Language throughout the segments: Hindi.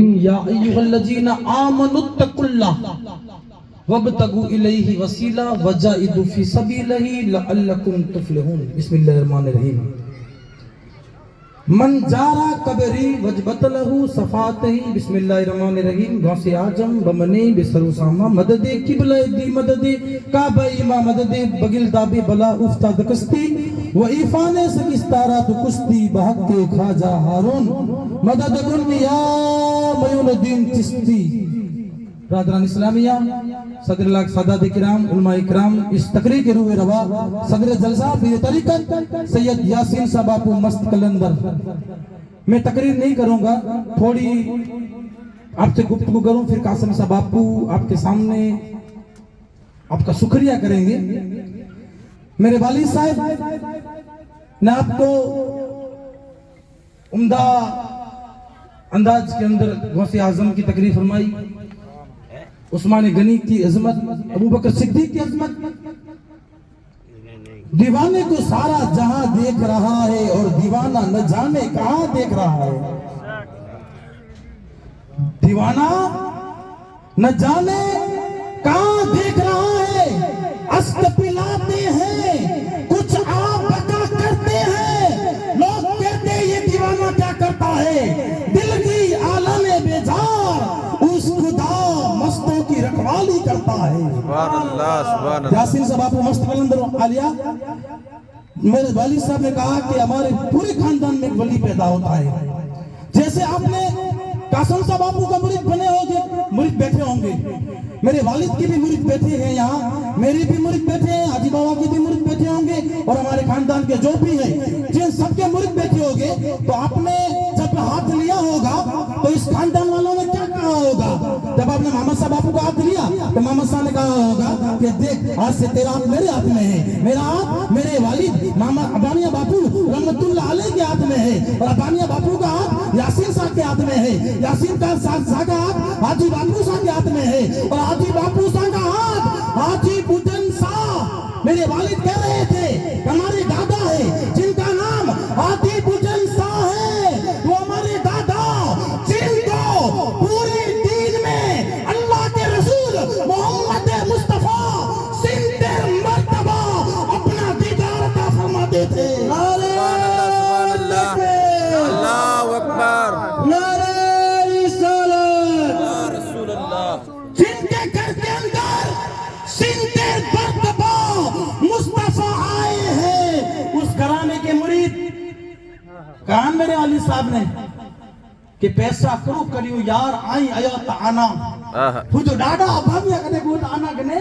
या अय्युहल्लज़ीना आमनुत्तकुल्लाह वब्तगू इलैहि वसीला वजाहिदू फी सबीलिही लअल्लकुम तुफ्लिहून। बिस्मिल्लाहिर्रहमानिर्रहीम। मन जारा कबरी वजबतलहू सफातही। बिस्मिल्लाहिर्रहमानिर्रहीम। गौसे आजम बमने बिसरुसामा मददे किबला दी मददे काबा इमा मददे बगिल दाबे बला उफ्ता दकस्ती व इफाने सकिस्तारा तो कुश्ती बहक खाजा हारून मदद गुनिया मयूनुद्दीन चिश्ती। रादरान इस्लामिया सदर लाख सादात किराम उलमा इकराम, इस तकरीर के रूए रवा सदर जलसा पीर तरीकत सैयद यासीन साहब बापू मस्त कलंदर। मैं तकरीर नहीं करूंगा, थोड़ी आपसे गुफ्तगू करूं, फिर कासिम साहब बापू आपके सामने आपका शुक्रिया करेंगे। मेरे वालिद साहब ने आपको उम्दा अंदाज के अंदर गौसे आजम की तकरीर फरमाई, उस्मान गनी की अजमत, अबू बकर सिद्दीक की अजमत। दीवाने को सारा जहां देख रहा है और दीवाना न जाने कहां देख रहा है। दीवाना न जाने कहां देख रहा है। अस्त पिलाते हैं कुछ आप बता करते हैं, लोग कहते हैं ये दीवाना क्या करता है। दिल की आलम बेजार उस खुदा मस्तों की रखवाली करता है। सुभान अल्लाह, सुभान अल्लाह। यासीन साहब आपको मस्त कलंदर आलिया। मेरे वालिद साहब ने कहा कि हमारे पूरे खानदान में एक वली पैदा होता है। जैसे आपने कासिम साहब बापू का मुरीद बने होंगे, मुरीद बैठे होंगे, मेरे वालिद की भी मुरीद बैठे हैं यहाँ, मेरी भी मुरीद बैठे हैं, हाजी बाबा की भी मुरीद बैठे होंगे और हमारे खानदान के जो भी हैं जिन सबके मुरीद बैठे होंगे। तो आपने जब हाथ लिया होगा तो इस खानदान वालों ने क्या कहा होगा। जब आपने मोहम्मद साहब बापू का हाथ लिया तो मोहम्मद साहब ने कहा होगा कि देख आज से तेरा हाथ मेरे हाथ में है, मेरा हाथ मेरे वालिद मामा अबानिया बापू रहमतुल्लाह अलैह के हाथ में है और अबानिया बापू का हाथ यासीन साहब के हाथ में है, यासीन का साहब का हाथ हाजी बापू साहब के हाथ में है और हाजी बापू साहब का हाथ हाजी बुदन साहब। मेरे वालिद कह रहे थे हमारे दादा है जिनका नाम हाजी बुदन साहब है, वो हमारे दादा जिनको पूरे दीन में अल्लाह के रसूल मोहम्मद मुस्तफा सिंदे मर्तबा अपना दीदार अता फरमाते थे। अल्लाहु अकबर। जिनके घर के अंदर सिंदे मर्तबा मुस्तफा आए हैं, उस घराने के मुरीद कहा मेरे वालिद साहब ने कि पैसा करो करियो यार आई आया ताना मुझे डाडा अबामिया कने गोट आना कने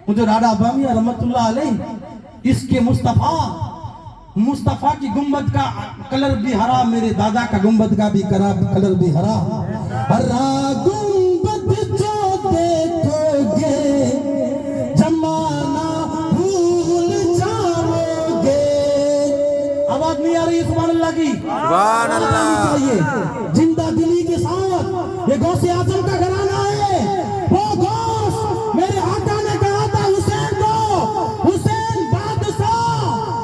मुझे डाडा अबामिया रहमतुल्लाह अलैह इसके मुस्तफा की गुंबद का कलर भी हरा, मेरे दादा का गुंबद का भी कलर भी हरा। हरा गुंबद जो देखोगे जमाना भूल जाओगे। आवाज नहीं आ रही सुभान अल्लाह की? सुभान अल्लाह। जिंदा दिली के साथ ये गौसे आजम का घराना है। वो गौस मेरे आका ने कहा था हुसैन को, हुसैन बादशाह।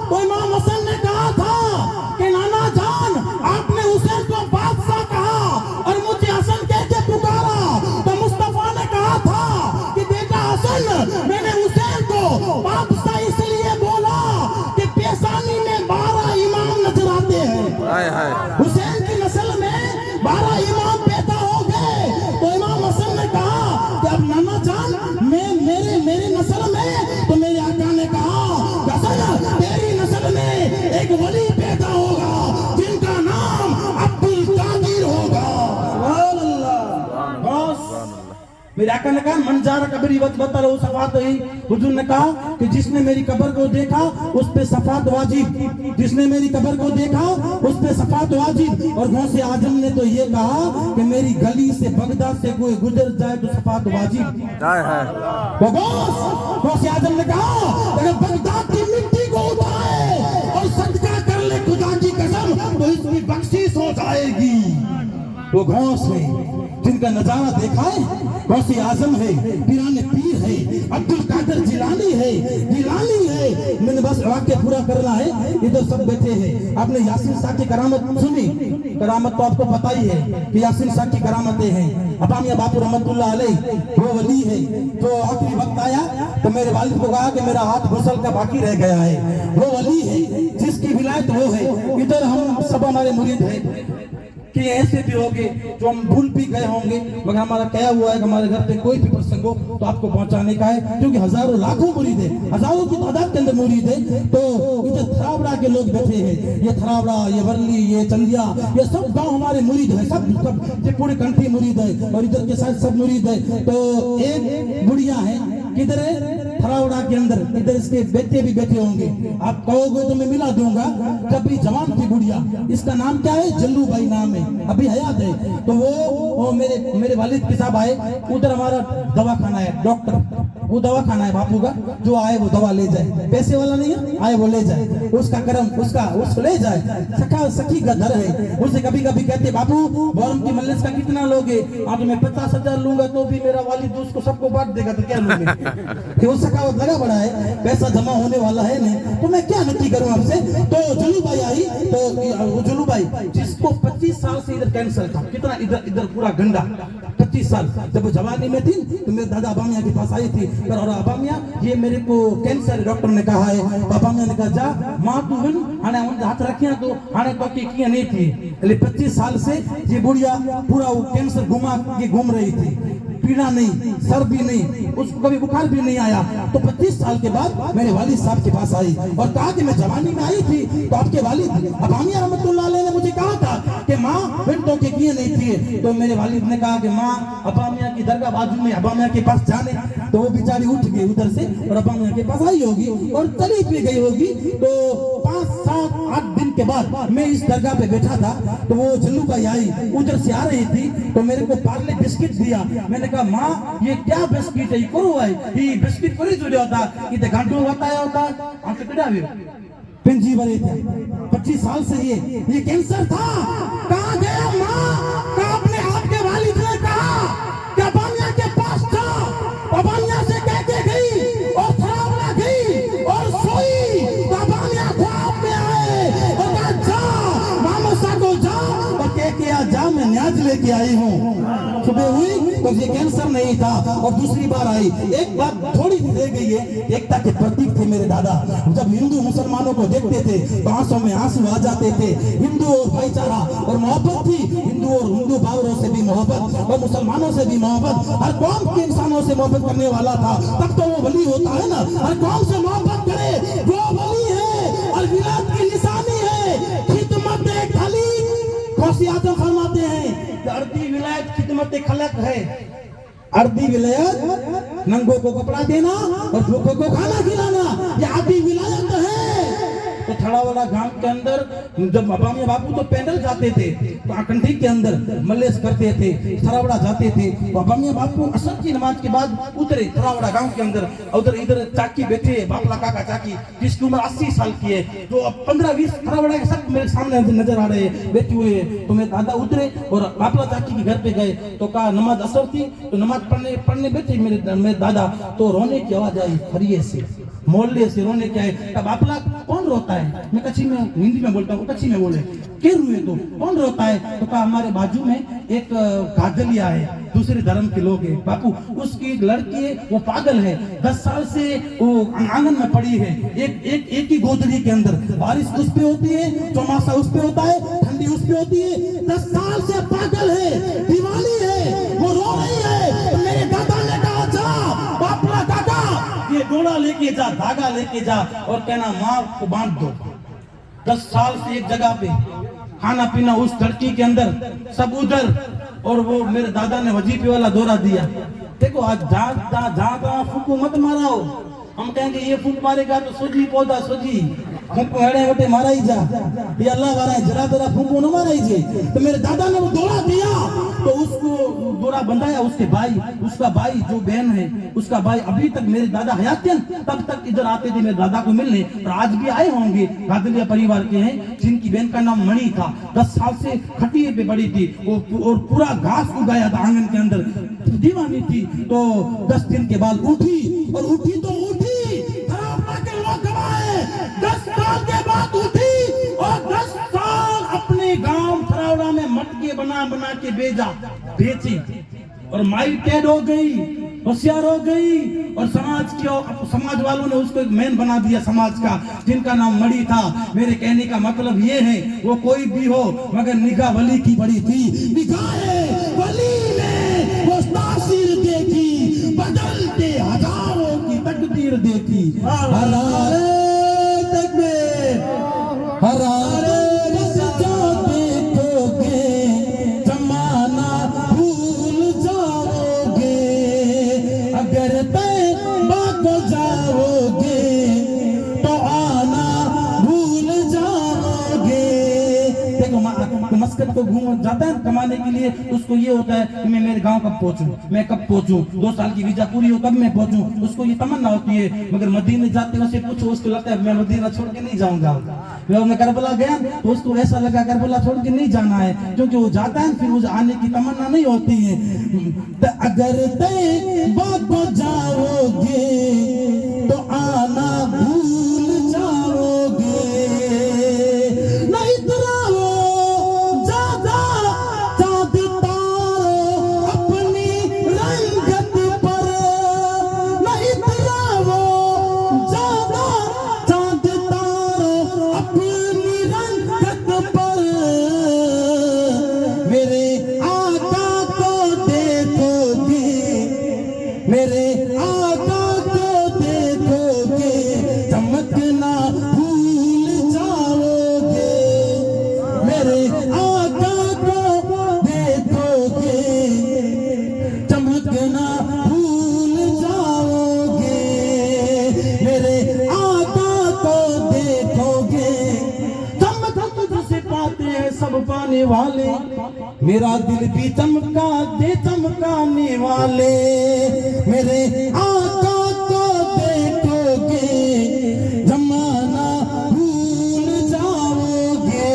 तो इमाम हसन ने कहा था कि नाना जान आपने हुसैन को बादशाह कहा और मुझे हसन कह के पुकारा। तो मुस्तफा ने कहा था कि बेटा हसन मैंने हुसैन को बादशाह इसलिए बोला कि पेशानी में 12 इमाम नजर आते हैं। हुसैन की नस्ल में 12 इमाम पैदा हो गए। तो इमाम हसन ने कहा कि अब नाना जान मेरे नस्ल में, तो मेरे आका ने कहा हसन तेरी नस्ल में एक वली पैदा होगा जिनका नाम अब्दुल कादिर होगा। सुभान अल्लाह। बस मेरे आका ने कहा मंजार कबरी वत बतलो सफात ही। हुजूर ने कहा कि जिसने मेरी कब्र को देखा उस पे सफात वाजिब, जिसने मेरी कब्र को देखा उस पे सफात वाजिब। और गौसे आजम ने तो ये कहा कि मेरी गली से बगदाद से कोई गुजर जाए तो सफात वाजिब। वो गौसे आजम ने कहा अगर बगदाद की मिट्टी को उठाए और सदका कर ले खुदा की कसम तो इसकी बख्शिश हो जाएगी। वो गौस है जिनका नजारा देखा है, गौसे आजम है, पीराने पीर है, अब्दुल कादिर जिलानी है, मैंने बस वाक्य पूरा करना है। इधर सब बैठे हैं। आपने यासीन शाह की करामत सुनी? करामत तो आपको पता ही है कि यासीन शाह की करामतें हैं। अबामिया बापू रहमतुल्लाह अलैह वो वली है। तो आखिरी वक्त आया तो मेरे वालिद को कहा कि मेरा हाथ गुसल का बाकी रह गया है। वो वली है जिसकी विलायत वो है। इधर हम सब हमारे मुरीद हैं कि ऐसे भी होंगे जो हम भूल भी गए होंगे, मगर हमारा क्या हुआ है कि हमारे घर पे कोई भी प्रसंग हो तो आपको पहुंचाने का है, क्योंकि हजारों लाखों मुरीद है, हजारों की तादाद के अंदर मुरीद है। तो इधर थरावड़ा के लोग बैठे हैं, ये थरावड़ा, ये वर्ली, ये चंदिया, ये सब गांव हमारे मुरीद है, सब ये पूरे कंट्री मुरीद है और इधर के साथ सब मुरीद है। तो एक बुढ़िया है, किधर है? थरावड़ा के अंदर। इधर इसके बेटे भी बैठे होंगे, आप कहोगे तो मैं मिला दूंगा। कभी जवान थी बुढ़िया, इसका नाम क्या है? जल्लू भाई नाम है, अभी हयात है। तो वो मेरे वालिद के साहब आए, उधर हमारा दवाखाना है, डॉक्टर, वो दवाखाना है बापू का, जो आए वो दवा ले जाए, पैसे वाला नहीं है, आए वो ले जाए, उसका कर्म उसको ले जाए। सखा सखी का दर है। उसे कभी कभी कहते बापू बोरम की मल्लिस का कितना लोगे? आज मैं 50,000 लूंगा तो भी मेरा वालिद उसको सबको बांट देगा, तो क्या लूंगे? कि वो सखावत लगा बड़ा है, पैसा जमा होने वाला है नहीं, तो मैं क्या नक्की करूं आपसे? तो जुलू भाई आई, तो जुलू भाई जिसको 25 साल से इधर कैंसर था, कितना इधर पूरा गंदा, 25 साल। जब वो जवानी में थी तो मेरे दादा अबामिया के पास आई थी, और अबामिया ये मेरे को कैंसर डॉक्टर ने कहा है। तो अबामिया ने कहा जा मां तू बिन हाने उन हाथ रखिया तो हाने तो की नहीं थी। 25 साल से ये बुढ़िया पूरा वो कैंसर घुमा के घूम रही थी, पीड़ा नहीं, सर्दी नहीं, उसको कभी बुखार भी नहीं आया। तो 25 साल के बाद मेरे वालिद साहब के पास आई और कहा कि मैं जवानी में आई थी तो आपके वालिद अबामिया रहमतुल्लाह अलैह ने मुझे कहा था कि माँ फिर तो के किए नहीं थी। तो मेरे वालिद ने कहा कि माँ अबामिया की दरगाह बाजू में, अबामिया के पास जाने। तो वो बेचारी उठ गई उधर से और अबामिया के पास आई होगी और चली भी गई होगी। तो 5, 7, 8 दिन के बाद मैं इस दरगाह पे बैठा था, तो वो जल्लू भाई आई, उधर से आ रही थी, तो मेरे को पार्ले बिस्किट दिया। मैंने कहा माँ ये क्या बिस्किट है? करो भाई ये बिस्किट कोई जुड़े होता, ये घंटों बताया होता, हमसे किड़ा भी पिंजी भरे थे। 25 साल से ये कैंसर था। कहाँ गया माँ? कहाँ अपने आपके वालिद ने कहा कि अबामिया के पास था, अबामिया से कह के गई और थरावड़ा गई और सोई। तो अबामिया ख्वाब में आए और कहा जा मामू सा को जा और कह के जा मैं न्याज लेके आई हूँ। सुबह हुई तो ये कैंसर नहीं था और दूसरी बार आई। एक बात थोड़ी सी रह गई है, एकता के प्रतीक थे मेरे दादा। जब हिंदू मुसलमानों को देखते थे तो आंसू में आंसू आ जाते थे। हिंदू और भाईचारा और मोहब्बत थी, हिंदू भावरों से भी मोहब्बत और मुसलमानों से भी मोहब्बत। हर कौम के इंसानों से मोहब्बत करने वाला था, तब तो वो वली होता है ना। हर कौम से मोहब्बत करे वो वली है और विलायत की निशानी है। खिदमत खलीक गौसे आजम फरमाते हैं अर्दी विलायत खिदमत खलक है। अर्दी विलायत नंगों को कपड़ा देना और भूखों को खाना खिलाना, ये अर्दी विलायत है। तो थड़ावाला गांव के अंदर जब अबामिया बापू तो पैदल जाते थे, तो आकंठी के अंदर मल्लेस करते थे, थरावड़ा जाते थे। तो अबामिया बापू असर की नमाज के बाद उतरे थरावड़ा गांव के अंदर। उधर इधर चाकी बैठे, बापला काका चाकी जिसकी उम्र 80 साल की है, जो अब 15-20 थरावड़ा के सब मेरे सामने नजर आ रहे हैं बैठे हुए। तो मैं दादा उतरे और बापला चाकी के घर पे गए, तो कहा नमाज असर थी तो नमाज पढ़ने बैठे मेरे दादा। तो रोने की आवाज आई, फरिये से मोहल्ले से रोने के आए। तब बापला कौन रोता है? मैं कच्ची में हिंदी में बोलता हूँ, कच्ची में बोले के रुए तो कौन रोता है? तो कहा हमारे बाजू में एक काजलिया है, दूसरे धर्म के लोग हैं बापू, उसकी एक लड़की है, वो पागल है, 10 साल से वो आंगन में पड़ी है, एक ही गोदड़ी के अंदर। बारिश उस पे होती है, चौमासा उस पे होता है, ठंडी उस पे होती है। 10 साल से पागल है, दीवानी है, वो रो रही है। तो मेरे दादा ने कहा जा बापला काका ये डोला लेके जा, धागा लेके जा और कहना माँ को बांध दो। 10 साल से एक जगह पे खाना पीना उस लड़की के अंदर, सब उधर। और वो मेरे दादा ने वजीफे वाला दौरा दिया। देखो आज जहाँ फूको मत माराओ। हम कहेंगे ये फूक मारेगा तो सोजी पौधा सोजी, फूको हेड़े वटे मारा ही जा, ये अल्लाह वाला है, जरा फूको न मारा ही जे। तो मेरे दादा ने वो दौरा दिया, तो उसको डोरा बंधाया, उसका भाई जो बहन है, उसका भाई अभी तक मेरे दादा हयात थे तब तक इधर आते थे मेरे दादा को मिलने, और आज भी आए होंगे। गादलिया परिवार के हैं जिनकी बहन का नाम मणि था, 10 साल से खटिए पे पड़ी थी और पूरा घास उगाया था आंगन के अंदर, दीवानी थी। तो 10 दिन के बाद उठी, और उठी तो उठी, थरावड़ा के लोग गवाए, 10 साल के बाद उठी और 10 साल अपने गांव थरावड़ा में मटके बना बना के बेची, और माई टेड हो गई, होशियार हो गई, और समाज वालों ने उसको एक मैन बना दिया समाज का, जिनका नाम मणि था। मेरे कहने का मतलब ये है, वो कोई भी हो मगर निगाह वली की बड़ी थी। निगाहे वली ने वो तासीर देखी, बदलते हजारों की तकदीर देखी। हरारे तकबीर, हरारे मस्कत को घूम जाता है कमाने के लिए, उसको ये होता है कि मैं मेरे गांव कब पहुंचूं, मैं कब पहुंचूं, 2 साल की वीजा पूरी हो कब मैं पहुंचूं, उसको ये तमन्ना होती है। मगर मदीने जाते उसे पूछो, उसको लगता है मैं मदीना छोड़ के नहीं जाऊंगा। मैं करबला गया तो उसको ऐसा लगा करबला छोड़ के नहीं जाना है, क्योंकि वो जाता है फिर उसे आने की तमन्ना नहीं होती है। अगर तय जाओगे तो आना भूल जाओगे, नहीं वाले, मेरा दिल भी चमका दे चमकाने वाले, मेरे आका को देखोगे जमाना भूल जाओगे।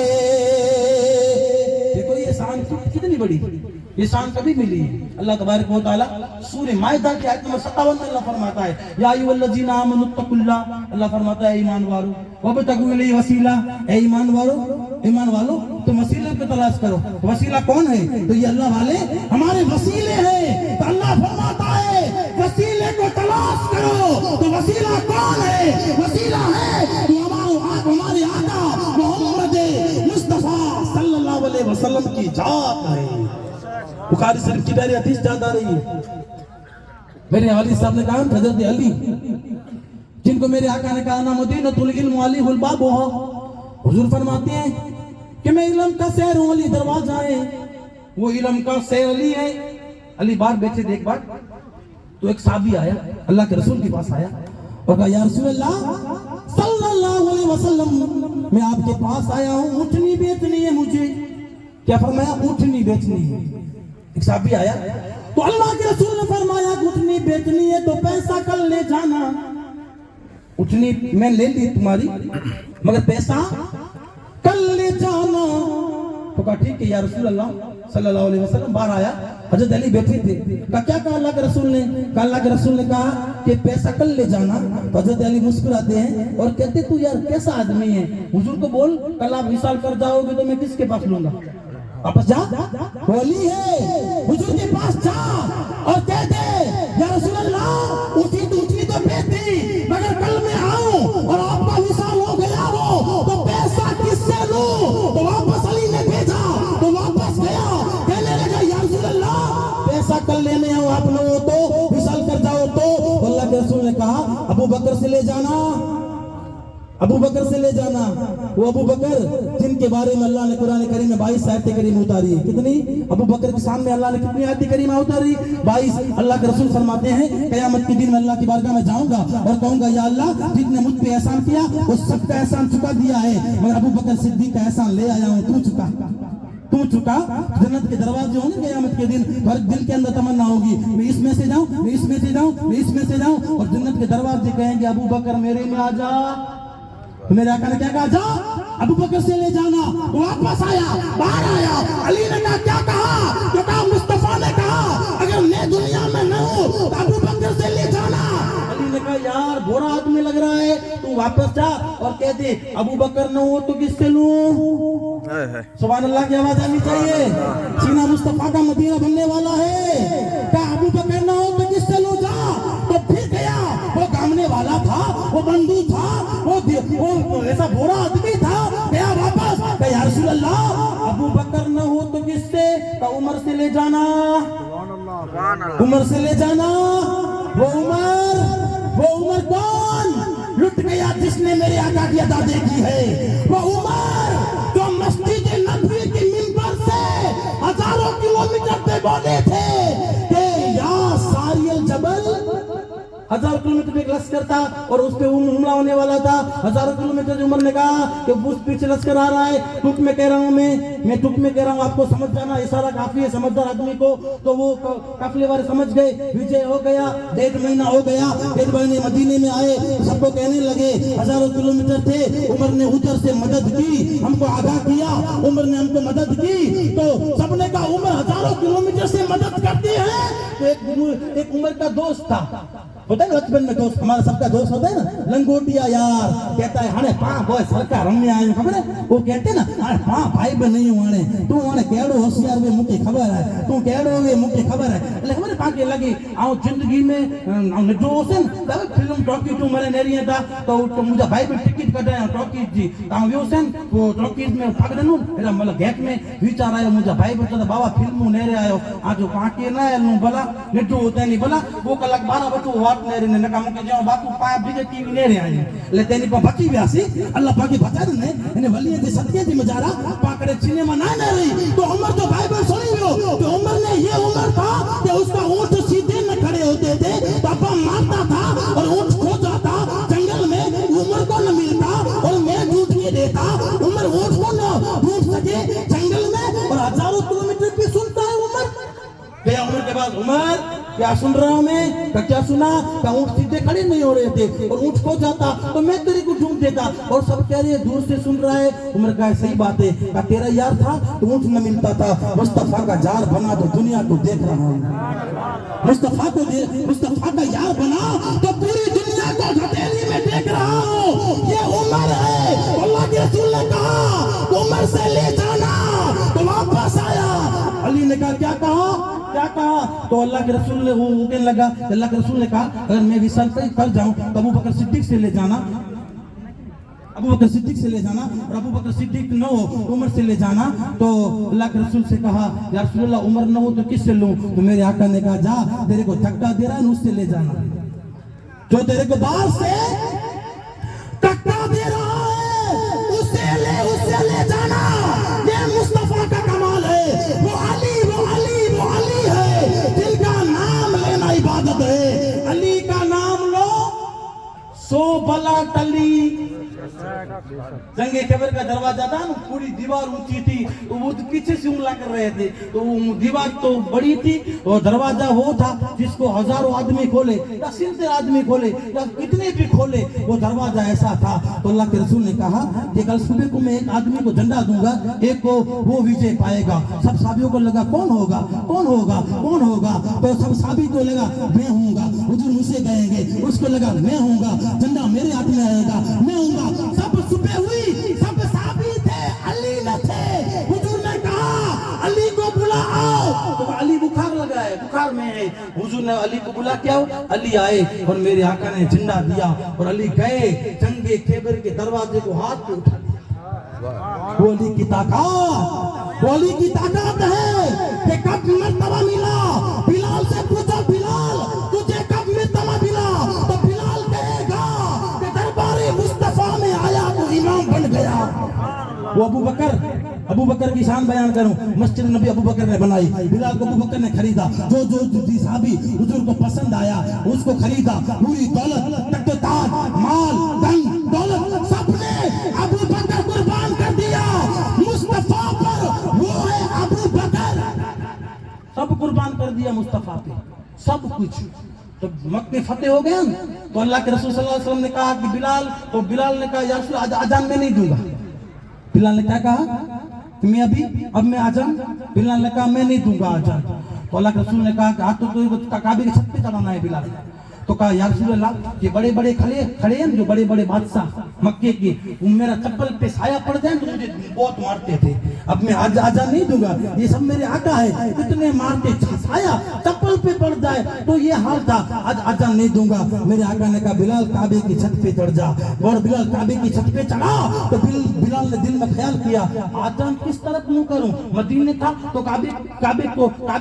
देखो ये शान कितनी बड़ी, ये शान कभी मिली है। अल्लाह तबारक व तआला सूरह माइदा की आयत नंबर 57 में अल्लाह फरमाता है, या अय्युहल्लज़ीना आमनु तक़ुल्लाह, अल्लाह फरमाता है ईमान वालों, वब्तगू इलैहि वसीला, ए ईमान वालों तुम वसीले पे तलाश करो। वसीला कौन है? तो ये अल्लाह वाले हमारे वसीले हैं। तो अल्लाह फरमाता है वसीले को तलाश करो। तो वसीला कौन है? वसीला है तो हमारे आका मोहम्मद मुस्तफा सल्लल्लाहु अलैहि वसल्लम की जात है। बुखारी शरीफ की मेरी हदीस याद आ रही है, मेरे वालिद साहब ने कहा हजरत अली, जिनको मेरे आका ने कहा ना मदीनतुल इल्म अलीहुल बाब, हुजूर फरमाते हैं कि मैं इल्म का शहर हूं, अली दरवाजा है। वो इल्म का शहर अली है। अली बाहर बैठे थे एक बार, तो एक साहबी आया, अल्लाह के रसूल के पास आया और कहा या रसूल अल्लाह सल्लल्लाहु अलैहि वसल्लम, मैं आपके पास आया हूं, ऊँटनी बेचनी है मुझे। क्या फरमाया? ऊँटनी बेचनी है। एक साहबी आया तो अल्लाह के रसूल ने फरमाया ऊँटनी बेचनी है तो पैसा कल ले जाना। ऊँटनी मैं ले ली तुम्हारी, मगर पैसा कल ले जाना। तो कहा ठीक है या रसूल अल्लाह सल्लल्लाहु अलैहि वसल्लम। बाहर आया, हजरत अली बैठे थे। क्या कहा अल्लाह के रसूल ने? अल्लाह के रसूल ने कहा कि पैसा कल ले जाना। तो हजरत अली मुस्कुराते हैं और कहते तू यार कैसा आदमी है, हुजूर को बोल कल आप विशाल कर जाओगे तो मैं किसके पास लूंगा? वापस जा, बोली है हुजूर के पास जा और कह दे या रसूल अल्लाह उठनी तो बेटी, मगर कल मैं आऊं और आपका विशाल हो गया हो तो पैसा किससे लूं? तो वापस अली ने भेजा, तो वापस गया, कहने लगा या रसूल अल्लाह पैसा कल लेने आओ आप लोगों तो विशाल कर जाओ। तो अल्लाह के रसूल ने कहा अबू बकर से ले जाना, अबू बकर से ले जाना। वो अबू बकर जिनके बारे में अल्लाह ने कुरान करीम में 22 आयतें करीम उतारी है। कितनी? अबू बकर के सामने अल्लाह ने कितनी आयतें करीम उतारी? 22। अल्लाह के रसूल फरमाते हैं क़यामत के दिन में अल्लाह की बारगाह में जाऊंगा और कहूंगा या अल्लाह जिसने मुझ पे एहसान किया उस सबका एहसान चुका दिया है, मगर अबू बकर सिद्दीक का एहसान ले आया हूं, तू चुका। तू चुका जन्नत के दरवाजे होंगे क़यामत के दिन, हर दिल के अंदर तमन्ना होगी मैं इसमें से जाऊं, मैं इसमें से जाऊं, मैं इसमें से जाऊं, और जन्नत के दरवाजे कहेंगे अबू बकर मेरे में आ जा। तो मेरे आका ने क्या कहा, जा अबू बकर से ले जाना। वापस आया, बाहर आया, अली ने कहा क्या कहा, तो कहा मुस्तफा ने कहा अगर मैं दुनिया में न हूं तो अबू बकर से ले जाना। अली ने कहा यार बुरा आदमी लग रहा है, तू वापस जा और कह दे अबू बकर न हो तो किससे लूं। सुभान अल्लाह की आवाज आनी चाहिए। सीना मुस्तफा का मदीना बनने वाला है। क्या अबू बकर न हो तो किससे लूं, जा। तो फिर गया, वो गामने वाला था, वो बंधु था, वो ऐसा बुरा आदमी था, गया वापस, या रसूल अल्लाह अबू बकर न हो तो किससे, तो उमर से ले जाना, उमर से ले जाना। वो उमर कौन लुट गया जिसने मेरे आका की अदा देखी है। वो उमर जो मस्जिद नबवी की मिंबर से हजारों किलोमीटर पे बोले थे कि या सारियल जबल, 1000 किलोमीटर पे एक लश्कर था और उस पे हमला होने वाला था। 1000 किलोमीटर उमर ने कहा कि उस पीछे लश्कर आ रहा है, टुक में कह रहा हूँ मैं टुक में कह रहा हूँ, आपको समझ जाना, इशारा काफी है समझदार आदमी को। तो वो काफिले वाले समझ गए, विजय हो गया, 1.5 महीना हो गया, 1.5 महीने मदीने में आए, सबको कहने लगे, हजारों किलोमीटर थे, उमर ने उधर से मदद की, हमको आगाह किया, उमर ने हमको मदद की। तो सबने कहा उमर हजारों किलोमीटर से मदद करती है। तो एक उमर का दोस्त था, होता है बचपन में दोस्त, हमारा सबका दोस्त होता है ना, लंगोटिया यार, कहता है हाणे पा बोय सरकार रमने आयो, खबर है वो कहते ना हाणे पा भाई बन नहीं हाणे तू हाणे केड़ो होशियार वे मुके खबर है, तू केड़ो वे मुके खबर है। એટલે ખબર પાકે લગી આઉ જિંદગી में जो से तब फिल्म टॉकी टू मरे नेरिया था तो मुझे भाई भी टिकट कटाया टॉकी जी ता वो से वो टॉकी में पकड़नु एरा मतलब गेट में विचार आयो, मुझे भाई बोलता था बाबा फिल्म नेरे आयो आ जो पाके ना एनु भला नेटो होता नहीं भला वो कलाक 12 बजे वाट नेरे ने नका मुके जो बापू पा बीजे टीवी नेरे आए ले तेनी पर बची व्यासी अल्लाह पाके बचा ने ने वली जे सत्य जी मजारा पाकड़े सिनेमा ना न रही। तो उमर जो भाई बहन सुनी हो तो उमर ने ये उमर था कि उसका ऊंट सीधे न खड़े होते थे, पापा मारता था और ऊंट खो जाता जंगल में, उमर को न मिलता और मैं ढूंढ के देता, उमर ऊंट को न ढूंढ सके जंगल में और हजारों किलोमीटर पे सुनता है उमर। गया उमर के बाद उमर क्या सुन रहा हूं मैं, क्या सुना, क्या ऊंट सीधे खड़े नहीं हो रहे थे और ऊंट खो जाता तो मैं तेरे को ढूंढ देता और सब कह रहे दूर से सुन रहा है। उमर का सही बात है, क्या तेरा यार था तो ऊंट न मिलता था, मुस्तफा का जार बना तो दुनिया को देख रहा हूं, मुस्तफा का यार बना तो पूरी दुनिया को हथेली में देख रहा हूं। ये उमर है, अल्लाह के रसूल ने कहा उमर से ले जाना, तो वापस आया। अली ने कहा क्या कहा, तो अल्लाह के रसूल ने वो कहने लगा, अल्लाह के रसूल ने कहा अगर मैं विशाल कर जाऊं तो अबू बकर सिद्दीक से ले जाना, अबू बकर सिद्दीक से ले जाना, और अबू बकर सिद्दीक न हो तो उमर से ले जाना। तो अल्लाह के रसूल से कहा या रसूल अल्लाह उमर न हो तो किससे लूं, तो मेरे आका ने कहा जा तेरे को धक्का दे रहा है उससे ले जाना, जो तेरे को बाहर से धक्का दे रहा है उससे ले जाना। ये मुस्तफा का कमाल है, वो अली है जिनका नाम लेना इबादत है। अली का नाम लो सो बला टली। जंगे खैबर का दरवाजा था ना, पूरी दीवार ऊंची थी, तो वो तो पीछे से हमला कर रहे थे, तो वो दीवार तो बड़ी थी और दरवाजा वो था जिसको हजारों आदमी खोले या सिलसिले आदमी खोले या कितने भी खोले, वो दरवाजा ऐसा था। तो अल्लाह के रसूल ने कहा कि कल सुबह को मैं एक आदमी को झंडा दूंगा, एक को वो विजय पाएगा। सब साबियों को लगा कौन होगा, तो सब साबी को लगा मैं हूँगा, हुजूर मुझसे कहेंगे, उसको लगा मैं हूँगा, झंडा मेरे हाथ में आएगा, मैं हूँगा। सब सुबह हुई, सब साबी थे, अली न थे। हुजूर ने कहा अली को बुलाओ, तो अली बुखार लगा है, बुखार में है। हुजूर ने अली को बुला के आओ, अली आए और मेरे आका ने झंडा दिया और अली गए जंगे खैबर के दरवाजे को हाथ पे उठा दिया। वो अली की ताकत है कि कब मर्तबा मिला। बिलाल से पूछो बिलाल तुझे कब मर्तबा मिला, तो बिलाल कहेगा कि दरबारे मुस्तफा में आया तो इमाम बन गया। वो अबू बकर की शान बयान करूं, मस्जिद नबी अबू बकर ने बनाई, बिलाल को अबू बकर ने खरीदा, जो साहबी हुजूर को पसंद आया उसको खरीदा, पूरी दौलत तख्त ताज माल धन दौलत सबने अबू बकर कुर्बान कर दिया। मुस्तफा पर वो है कर दिया मुस्तफा पे, सब कुछ। तो मक्के फतेह हो गए तो अल्लाह के रसूल सल्लल्लाहु अलैहि वसल्लम ने कहा कि बिलाल, तो बिलाल ने कहा या रसूल अजान में नहीं दूंगा। बिलाल ने क्या कहा कि मैं अब मैं अजान, बिलाल ने कहा मैं नहीं दूंगा अजान। तो अल्लाह के रसूल ने कहा कि तो काबे की छत पे चढ़ाना है बिलाल। तो कहा या रसूल अल्लाह, ये बड़े बड़े खड़े हैं जो बड़े बड़े बादशाह मक्के के, वो मेरा चप्पल पे साया पड़ जाए तो मुझे बहुत मारते थे, अब मैं आज आजान नहीं दूंगा, ये सब मेरे आका है, इतने मारते, साया चप्पल पे पड़ जाए तो ये हाल था, आज आजान नहीं दूंगा। मेरे आका ने कहा बिलाल काबे की छत पे चढ़ जा, और बिलाल काबे की छत पे चढ़ा। तो बिलाल ने दिल में ख्याल किया आजान किस तरफ मुंह करूं, मदीने था तो काबे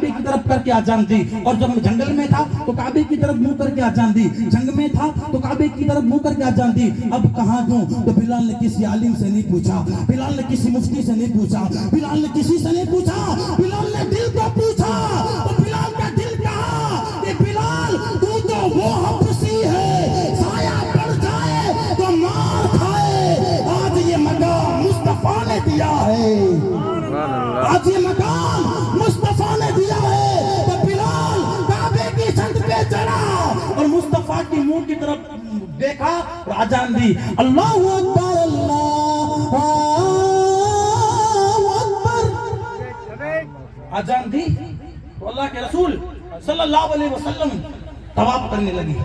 की तरफ करके आजान दी, और जब जंगल में था तो काबे की तरफ मुंह करके आजान दी, जंग में था तो काबे की तरफ मुंह करके आजान दी। अब कहां दूं? तो बिलाल ने किसी आलिम से नहीं पूछा, बिलाल ने किसी मुफ्ती से नहीं पूछा, बिलाल ने किसी से नहीं पूछा, बिलाल ने दिल को पूछा। तो बिलाल का दिल कहा कि बिलाल तू तो वो हफ्सी है, साया पड़ जाए तो मार खाए, आज ये मकाम मुस्तफा ने दिया है, आज ये मकाम मुस्तफा ने दिया है। तो बिलाल काबे की छत पे चढ़ा और मुस्तफा की मुंह की तरफ देखा और आजान दी, अल्लाह अकबर, अल्लाह अकबर, आजान दी। तो अल्लाह के रसूल सल्लल्लाहु अलैहि वसल्लम तवाफ करने लगे,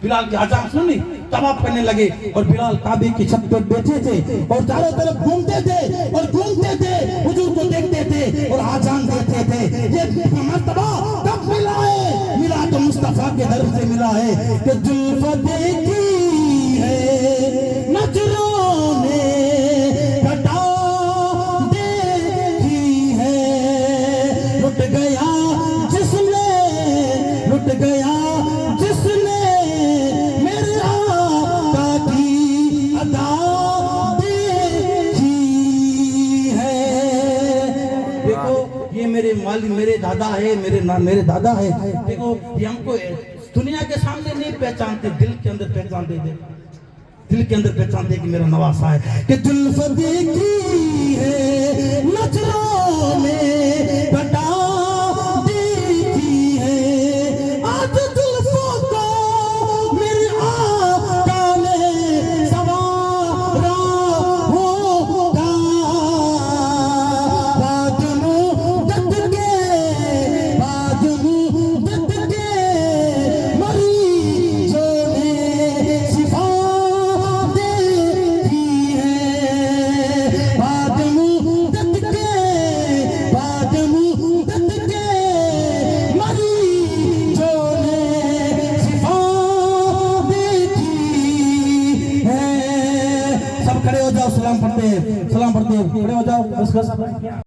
बिलाल की आजान सुनी तवाफ करने लगे, और बिलाल काबे की छत पर बैठे थे और चारों तरफ घूमते थे और घूमते थे, हुजूर को देखते थे और आजान देते थे। ये मर्तबा कब मिला है? मिला तो मुस्तफा के दर से मिला है कि जुल्फ देखी है नजरों ने, घटा देखी है, लुट गया जिसने, लुट गया जिसने मेरे आका की अदा देखी है। देखो ये मेरे मालिक, मेरे दादा है, मेरे दादा है। देखो ये हमको दुनिया के सामने नहीं पहचानते, दिल के अंदर पहचानते थे, दिल के अंदर पहचानते कि मेरा नवासा है। कि जुल्फ देखी है नजरों में, घटा देखी है, आज जुल्फों को मेरे आका ने सवारा होगा, बाजू दत के, बाजू दत के मरीजों ने शिफा देखी है, बाजू दत के, बाजू दत के मरीजों ने शिफा देखी है। सब खड़े हो जाओ, सलाम पढ़ते हैं, खड़े हो जाओ, बस।